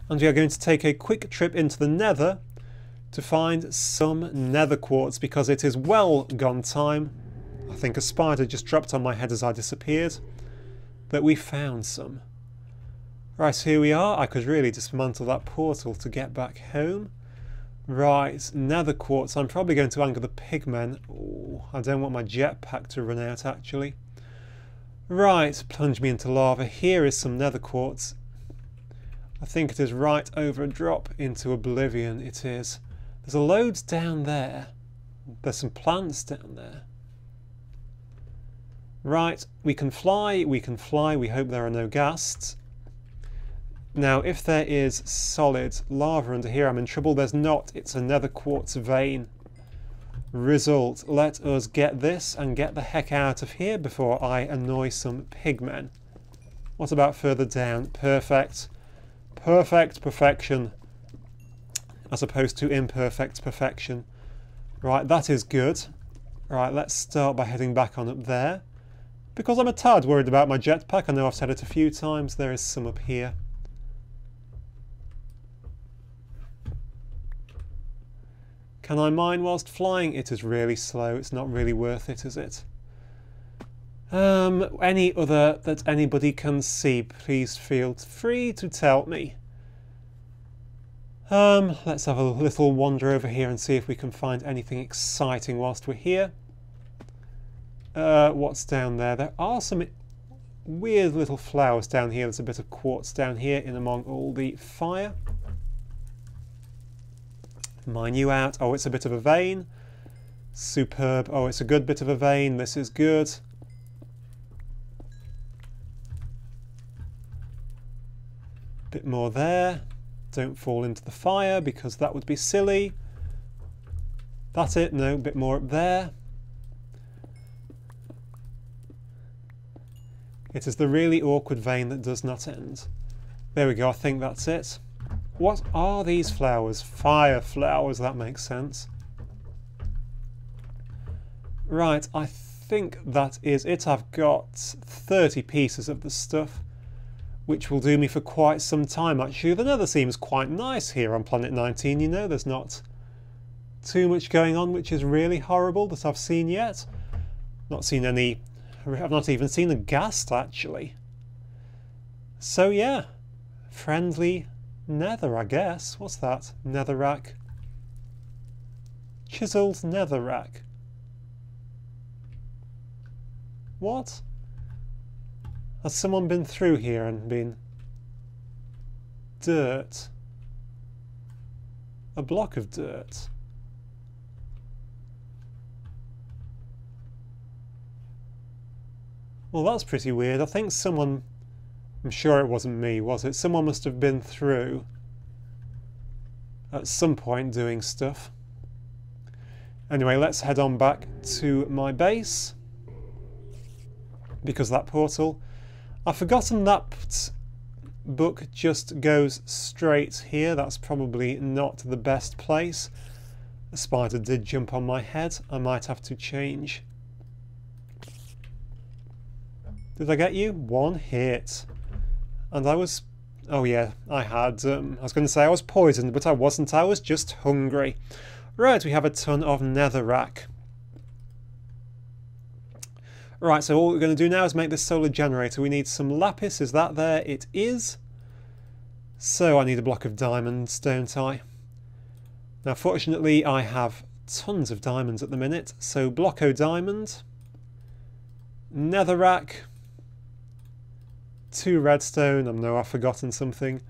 and we are going to take a quick trip into the nether to find some nether quartz, because it is well gone time. I think a spider just dropped on my head as I disappeared, but we found some. Right, here we are. I could really dismantle that portal to get back home. Right, nether quartz. I'm probably going to anger the pigmen. Ooh, I don't want my jetpack to run out, actually. Right, plunge me into lava. Here is some nether quartz. I think it is right over a drop into oblivion. It is. There's a load down there. There's some plants down there. Right, we can fly, we can fly. We hope there are no ghasts. Now, if there is solid lava under here, I'm in trouble. There's not. It's a nether quartz vein. Result. Let us get this and get the heck out of here before I annoy some pigmen. What about further down? Perfect. Perfect perfection. As opposed to imperfect perfection. Right, that is good. Right, let's start by heading back on up there. Because I'm a tad worried about my jetpack. I know I've said it a few times. There is some up here. Can I mine whilst flying? It is really slow. It's not really worth it, is it? Any other that anybody can see, please feel free to tell me. Let's have a little wander over here and see if we can find anything exciting whilst we're here. What's down there? There are some weird little flowers down here. There's a bit of quartz down here in among all the fire. Mine you out. Oh, it's a bit of a vein. Superb. Oh, it's a good bit of a vein. This is good. Bit more there. Don't fall into the fire because that would be silly. That's it. No, bit more up there. It is the really awkward vein that does not end. There we go. I think that's it. What are these flowers? Fire flowers, that makes sense. Right, I think that is it. I've got 30 pieces of the stuff, which will do me for quite some time, actually. The nether seems quite nice here on Planet 19, you know. There's not too much going on, which is really horrible that I've seen yet. Not seen any... I've not even seen a ghast, actually. So, yeah. Friendly... nether, I guess. What's that? Netherrack. Chiseled netherrack. What? Has someone been through here and been... dirt? A block of dirt. Well, that's pretty weird. I think someone... I'm sure it wasn't me, was it? Someone must have been through at some point doing stuff. Anyway, let's head on back to my base. Because that portal... I've forgotten that book just goes straight here. That's probably not the best place. The spider did jump on my head. I might have to change. Did I get you? One hit. And I was... oh yeah, I had... I was going to say I was poisoned, but I wasn't. I was just hungry. Right, we have a ton of netherrack. Right, so all we're going to do now is make this solar generator. We need some lapis. Is that there? It is. So I need a block of diamonds, don't I? Now, fortunately, I have tons of diamonds at the minute. So blocko diamond, netherrack, 2 redstone. I know I've forgotten something.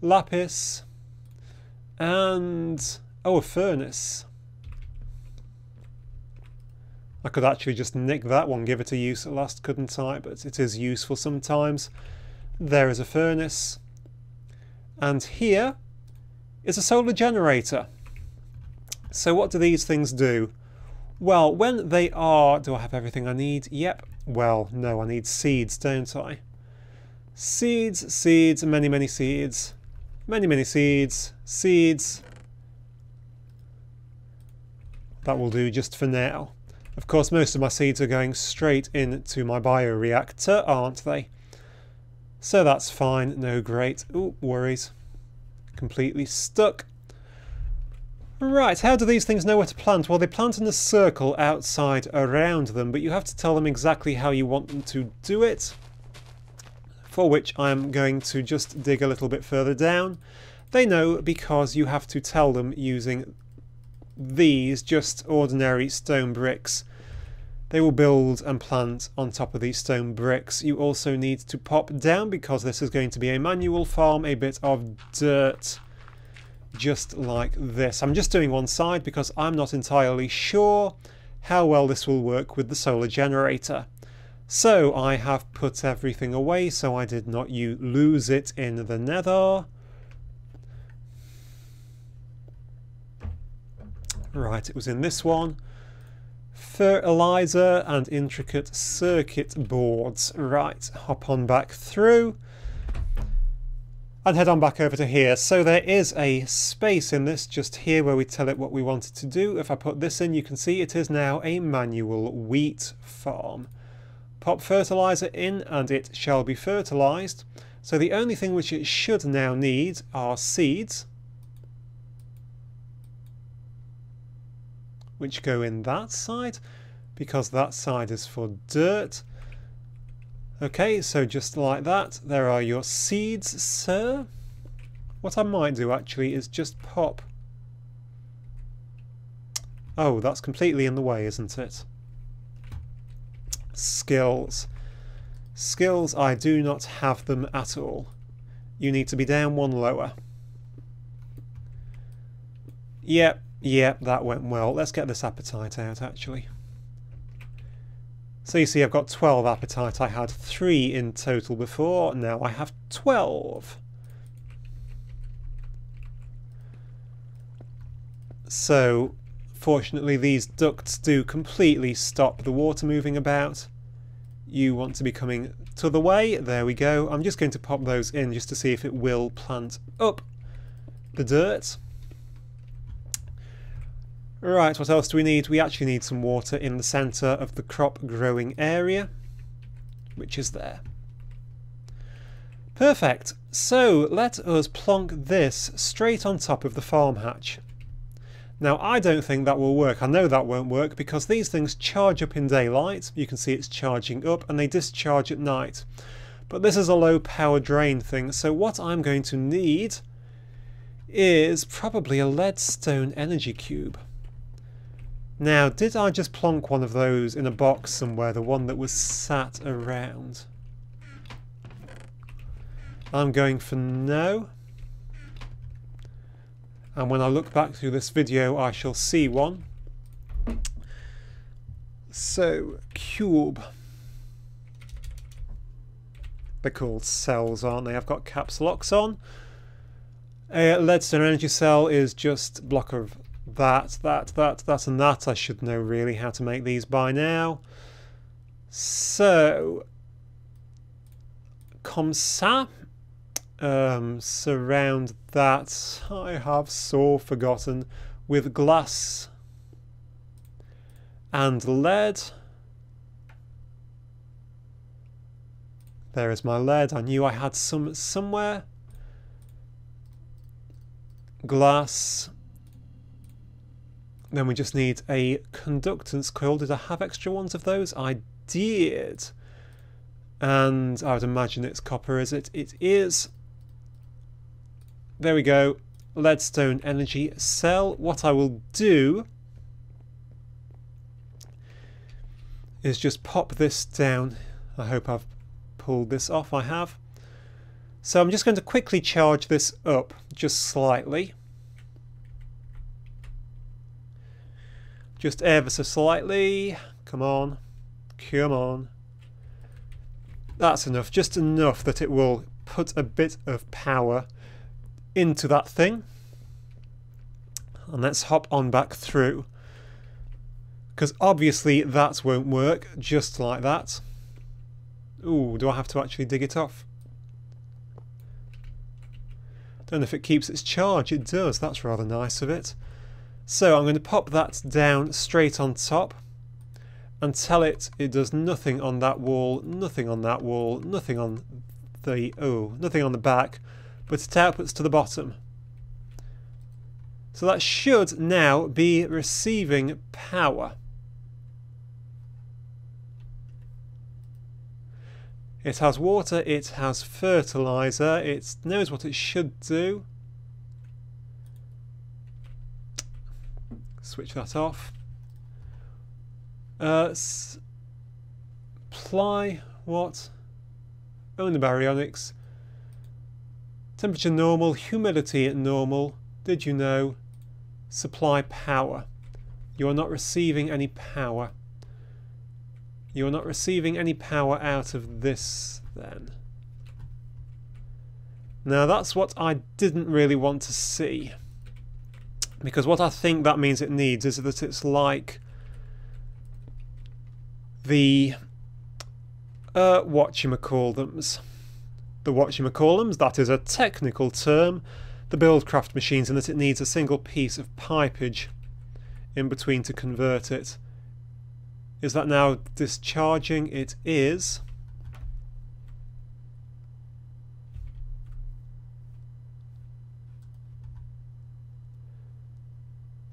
Lapis, and oh, a furnace. I could actually just nick that one, give it a use at last, couldn't I? But it is useful sometimes. There is a furnace. And here is a solar generator. So what do these things do? Well, when they are... do I have everything I need? Yep. Well, no, I need seeds, don't I? Seeds, seeds, many, many seeds. Many, many seeds. Seeds. That will do just for now. Of course, most of my seeds are going straight into my bioreactor, aren't they? So that's fine, no great worries. completely stuck. Right, how do these things know where to plant? Well, they plant in a circle outside around them, but you have to tell them exactly how you want them to do it, for which I'm going to just dig a little bit further down. They know because you have to tell them using these just ordinary stone bricks. They will build and plant on top of these stone bricks. You also need to pop down, because this is going to be a manual farm, a bit of dirt. Just like this. I'm just doing one side because I'm not entirely sure how well this will work with the solar generator. So I have put everything away so I did not lose it in the nether. Right, it was in this one. Fertilizer and intricate circuit boards. Right, hop on back through. And head on back over to here. So there is a space in this just here where we tell it what we want it to do. If I put this in, you can see it is now a manual wheat farm. Pop fertilizer in and it shall be fertilized. So the only thing which it should now need are seeds, which go in that side, because that side is for dirt. Okay, so just like that, there are your seeds, sir. What I might do actually is just pop... Oh, that's completely in the way, isn't it? Skills. Skills, I do not have them at all. You need to be down one lower. Yep, that went well. Let's get this appetite out, actually. So you see I've got 12 appetite. I had 3 in total before. Now I have 12. So fortunately these ducts do completely stop the water moving about. You want to be coming to the way. There we go. I'm just going to pop those in just to see if it will plant up the dirt. Right, what else do we need? We actually need some water in the centre of the crop growing area, which is there. Perfect. So let us plonk this straight on top of the farm hatch. Now I don't think that will work. I know that won't work because these things charge up in daylight. You can see it's charging up, and they discharge at night. But this is a low power drain thing, so what I'm going to need is probably a leadstone energy cube. Now, did I just plonk one of those in a box somewhere, the one that was sat around? I'm going for no. And when I look back through this video, I shall see one. So, cube. They're called cells, aren't they? I've got caps locks on. A leadstone energy cell is just a block of that, and that. I should know really how to make these by now. So, comme ça. Surround that, I have so forgotten, with glass and lead. There is my lead. I knew I had some somewhere. Glass. Then we just need a conductance coil. Did I have extra ones of those? I did. And I would imagine it's copper, is it? It is. There we go. Leadstone energy cell. What I will do is just pop this down. I hope I've pulled this off. I have. So I'm just going to quickly charge this up just slightly. Just ever so slightly. Come on. Come on. That's enough. Just enough that it will put a bit of power into that thing. And let's hop on back through. Because obviously that won't work just like that. Ooh, do I have to actually dig it off? Don't know if it keeps its charge. It does. That's rather nice of it. So I'm going to pop that down straight on top and tell it does nothing on that wall, nothing on that wall, nothing on the nothing on the back, but it outputs to the bottom. So that should now be receiving power. It has water, it has fertilizer, it knows what it should do. Switch that off. Supply what? Only baryonics. Temperature normal, humidity normal. Did you know? Supply power. You are not receiving any power. You are not receiving any power out of this then. Now that's what I didn't really want to see. Because what I think that means it needs is that it's like the whatchamacallthems. The whatchamacallthems, that is a technical term. The buildcraft machines, in that it needs a single piece of pipage in between to convert it. Is that now discharging? It is.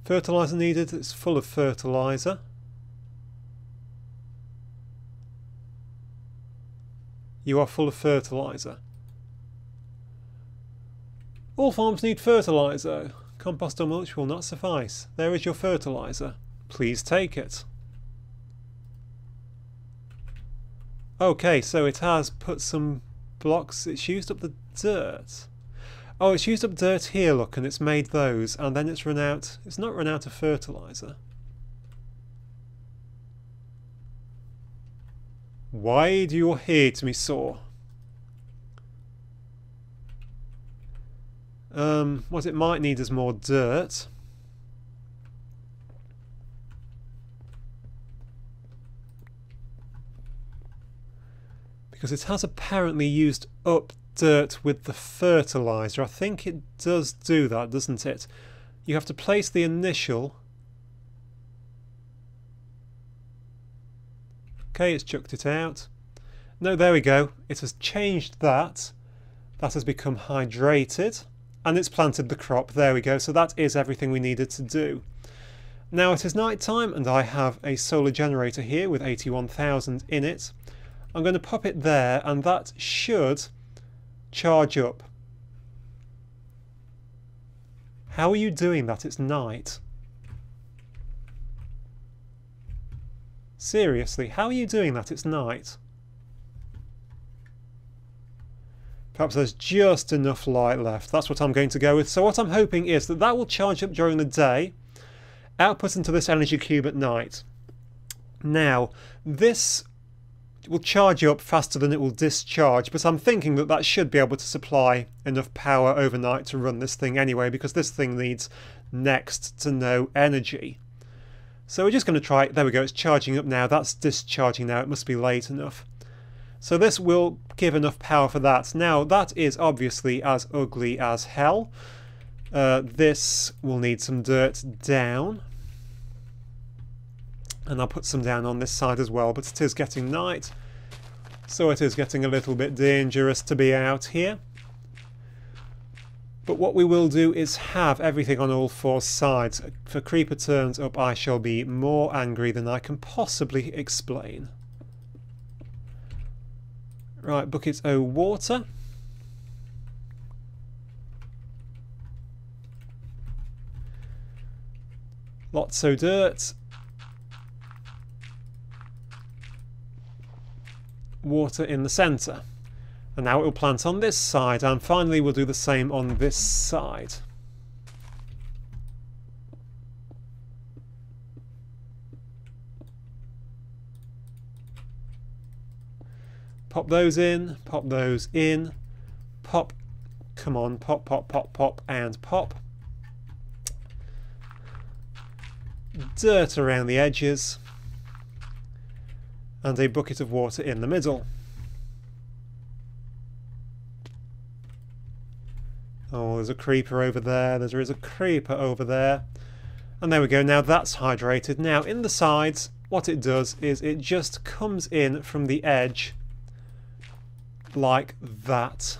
Fertilizer needed, it's full of fertilizer. You are full of fertilizer. All farms need fertilizer. Compost or mulch will not suffice. There is your fertilizer. Please take it. Okay, so it has put some blocks. It's used up the dirt. Oh, it's used up dirt here, look, and it's made those, and then it's run out. It's not run out of fertilizer. Why do you hate me so? What it might need is more dirt. Because it has apparently used up dirt with the fertilizer. I think it does do that, doesn't it? You have to place the initial. Okay, it's chucked it out. No, there we go. It has changed that. That has become hydrated. And it's planted the crop. There we go. So that is everything we needed to do. Now it is night time and I have a solar generator here with 81,000 in it. I'm going to pop it there and that should charge up. How are you doing that? It's night. Seriously, how are you doing that? It's night. Perhaps there's just enough light left. That's what I'm going to go with. So what I'm hoping is that that will charge up during the day, output into this energy cube at night. Now, this will charge up faster than it will discharge, but I'm thinking that that should be able to supply enough power overnight to run this thing anyway, because this thing needs next to no energy. So we're just going to try it. There we go, it's charging up now. That's discharging now. It must be late enough. So this will give enough power for that. Now that is obviously as ugly as hell. This will need some dirt down. And I'll put some down on this side as well, but it is getting night. So it is getting a little bit dangerous to be out here. But what we will do is have everything on all four sides. If a creeper turns up, I shall be more angry than I can possibly explain. Right, buckets o' water. Lots o' dirt. Water in the centre. And now it will plant on this side, and finally we'll do the same on this side. Pop those in, pop those in, pop, come on, pop, pop, pop, pop, and pop. Dirt around the edges, and a bucket of water in the middle. Oh, there's a creeper over there, there is a creeper over there. And there we go, now that's hydrated. Now in the sides, what it does is it just comes in from the edge like that.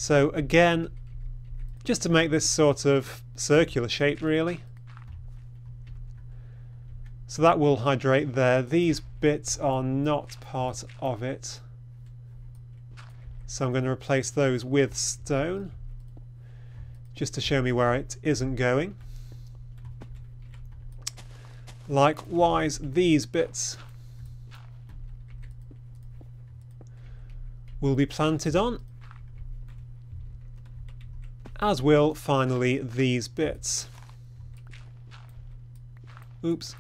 So again, just to make this sort of circular shape really. So that will hydrate there. These bits are not part of it, so I'm going to replace those with stone just to show me where it isn't going. Likewise, these bits will be planted on, as will finally these bits. Oops,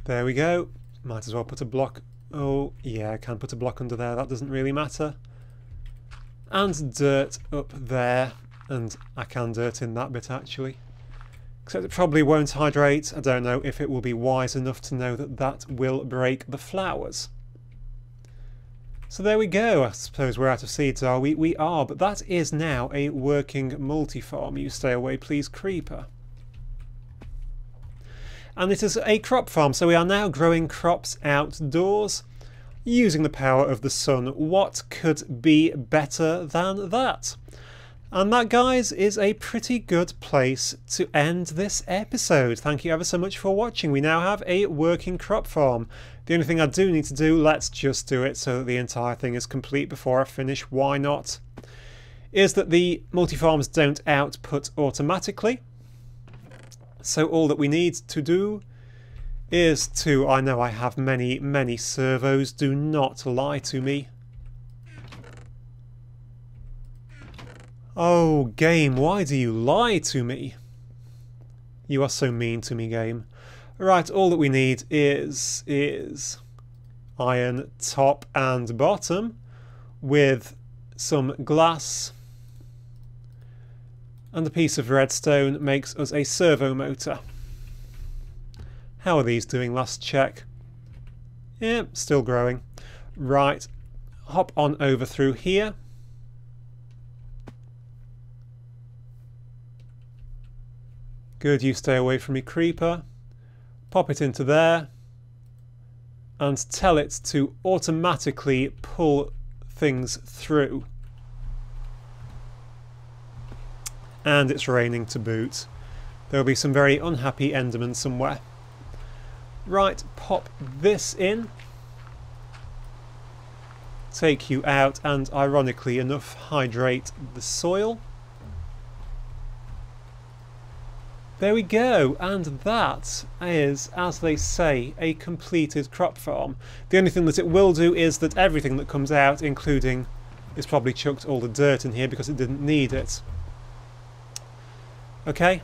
there we go. Might as well put a block. Oh yeah, I can put a block under there, that doesn't really matter. And dirt up there, and I can dirt in that bit actually. Except it probably won't hydrate. I don't know if it will be wise enough to know that that will break the flowers. So there we go. I suppose we're out of seeds, are we? We are, but that is now a working multi-farm. You stay away please, creeper. And it is a crop farm, so we are now growing crops outdoors using the power of the sun. What could be better than that? And that, guys, is a pretty good place to end this episode. Thank you ever so much for watching. We now have a working crop farm. The only thing I do need to do, let's just do it so that the entire thing is complete before I finish, why not, is that the multi-farms don't output automatically. So all that we need to do is to, I know I have many servos, do not lie to me. Oh, game, why do you lie to me? You are so mean to me, game. Right, all that we need is iron top and bottom with some glass, and a piece of redstone makes us a servo motor. How are these doing? Last check. Yeah, still growing. Right, hop on over through here. Good, you stay away from me, creeper. Pop it into there and tell it to automatically pull things through. And it's raining to boot. There'll be some very unhappy Endermen somewhere. Right, pop this in. Take you out and, ironically enough, hydrate the soil. There we go, and that is, as they say, a completed crop farm. The only thing that it will do is that everything that comes out, including, it's probably chucked all the dirt in here because it didn't need it. Okay,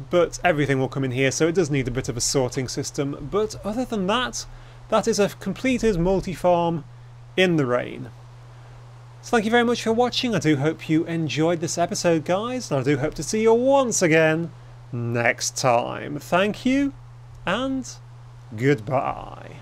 but everything will come in here, so it does need a bit of a sorting system. But other than that, that is a completed multi-farm in the rain. So thank you very much for watching. I do hope you enjoyed this episode, guys, and I do hope to see you once again next time. Thank you, and goodbye.